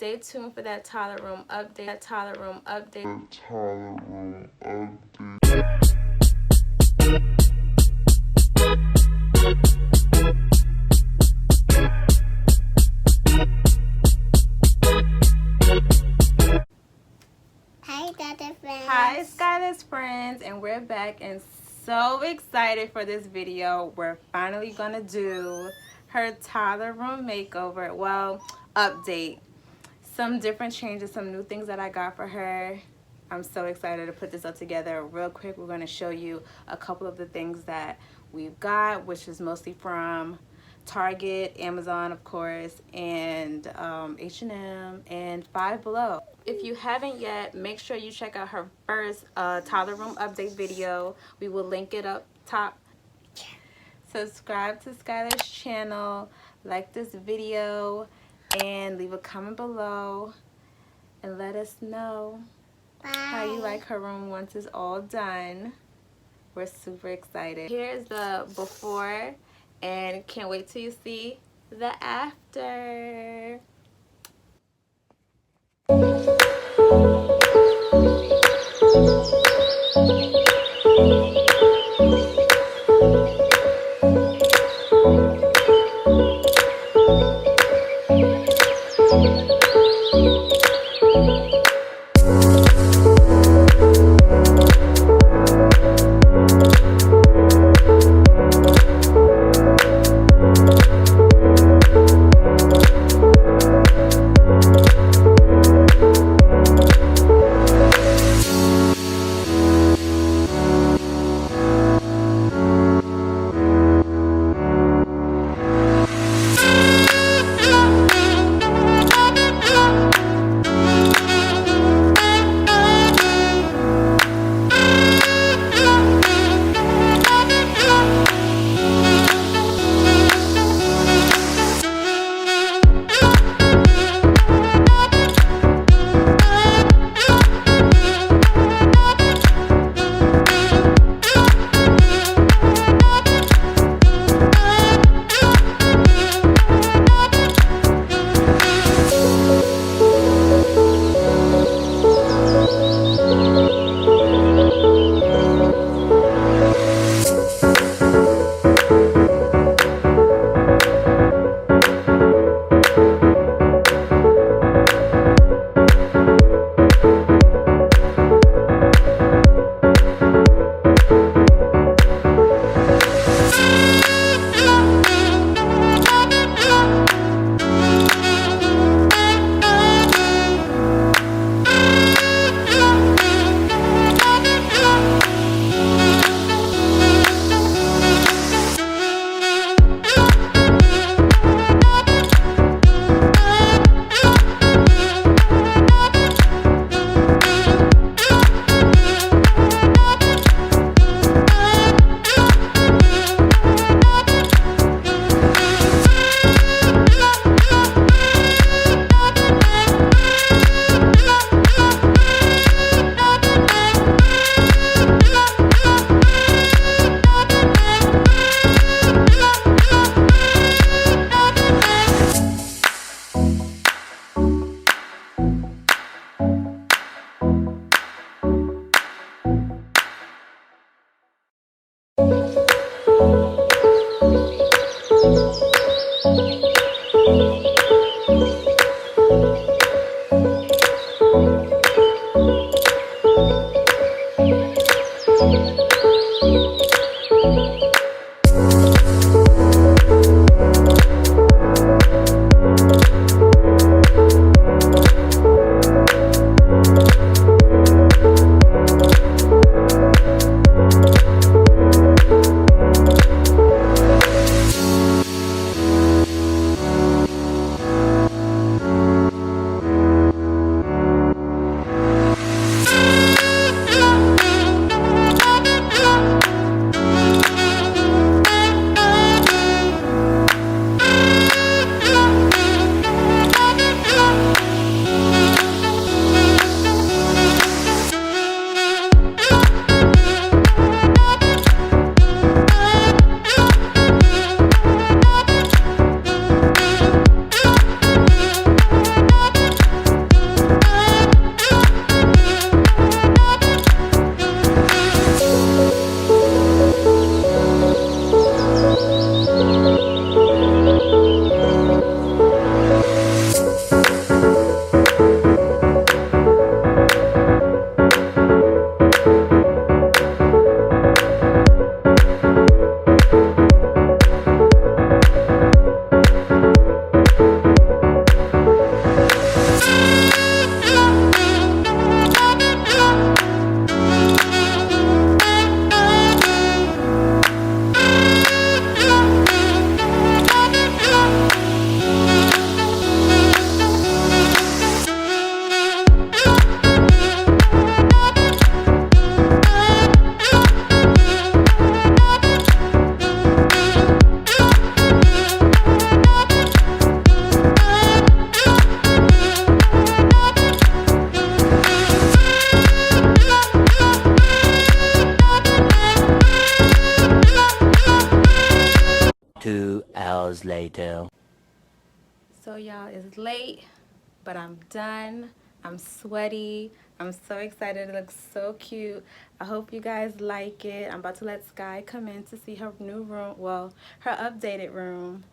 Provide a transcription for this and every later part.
Stay tuned for that Toddler Room update. Hi, Toddler friends. Hi, Skylar's friends, and we're back and so excited for this video. We're finally gonna do her Toddler Room makeover. Well, update. Some different changes, some new things that I got for her. I'm so excited to put this up together. Real quick, we're going to show you a couple of the things that we've got, which is mostly from Target, Amazon, of course, and H&M, and Five Below. If you haven't yet, make sure you check out her first Toddler Room update video. We will link it up top. Subscribe to Skylar's channel, like this video, and leave a comment below and let us know how you like her room once it's all done. We're super excited. Here's the before, and can't wait till you see the after. Hours later. So y'all, it's late, but I'm done. I'm sweaty. I'm so excited. It looks so cute. I hope you guys like it. I'm about to let Sky come in to see her new room, well, her updated room.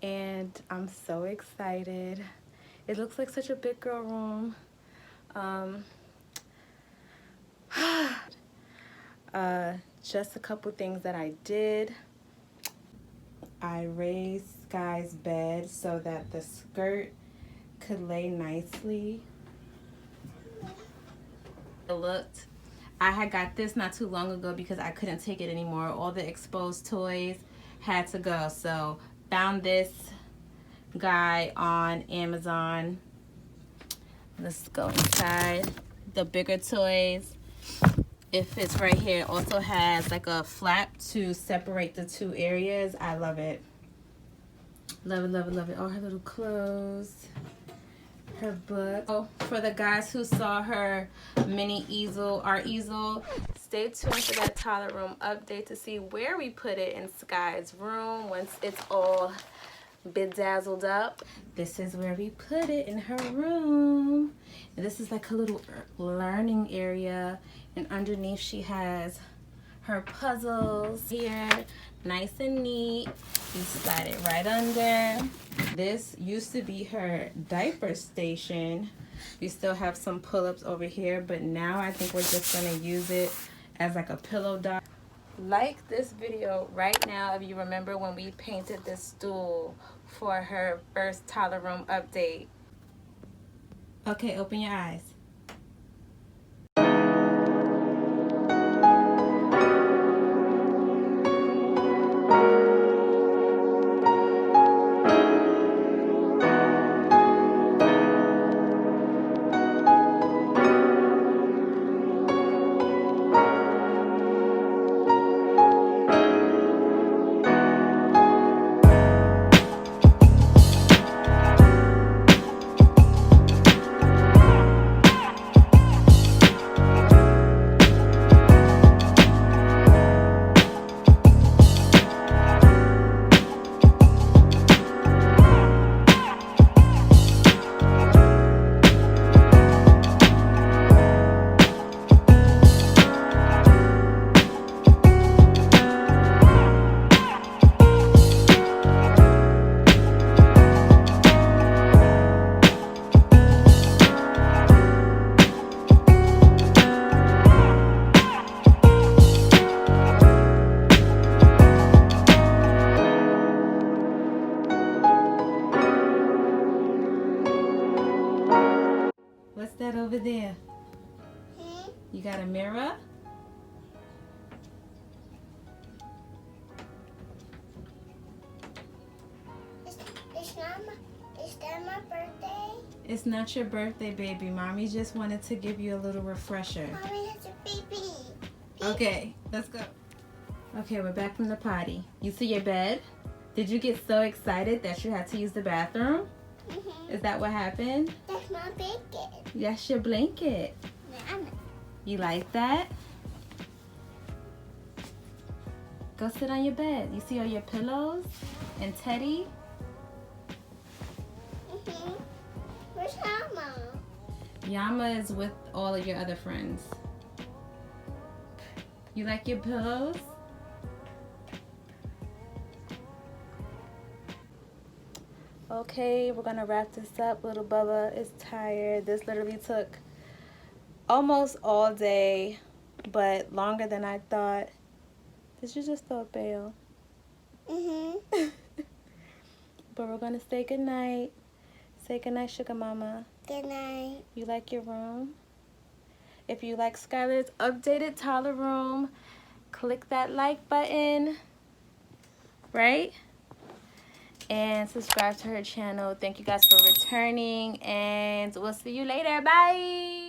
And I'm so excited. It looks like such a big girl room. Just a couple things that I did. I raised Sky's bed so that the skirt could lay nicely. It looked. I had got this not too long ago because I couldn't take it anymore. All the exposed toys had to go. So found this guy on Amazon. Let's go inside. The bigger toys. It fits right here. It also has like a flap to separate the two areas. I love it. Love it, love it, love it. All her little clothes. Her book. Oh, for the guys who saw her mini easel, art easel, stay tuned for that Toddler Room update to see where we put it in Sky's room once it's all bedazzled up. This is where we put it in her room. And this is like a little learning area, and underneath she has her puzzles here, nice and neat. You slide it right under. This used to be her diaper station. We still have some pull-ups over here, but now I think we're just gonna use it as like a pillow dock. Like this video right now if you remember when we painted this stool for her first Toddler Room update. Okay, open your eyes. What's that over there? You got a mirror? Is that my birthday? It's not your birthday, baby. Mommy just wanted to give you a little refresher. Mommy has a baby. Okay, let's go. Okay, we're back from the potty. You see your bed? Did you get so excited that you had to use the bathroom? Is that what happened? That's my blanket. That's your blanket. You like that? Go sit on your bed. You see all your pillows and Teddy? Where's Mama? Yama is with all of your other friends. You like your pillows? Okay, we're gonna wrap this up. Little Bubba is tired. This literally took almost all day, but longer than I thought. Did you just throw a bail? But we're gonna say goodnight. Say goodnight, Sugar Mama. Good night. You like your room? If you like Skylar's updated toddler room, click that like button, right? And subscribe to her channel. Thank you guys for returning, and we'll see you later. Bye.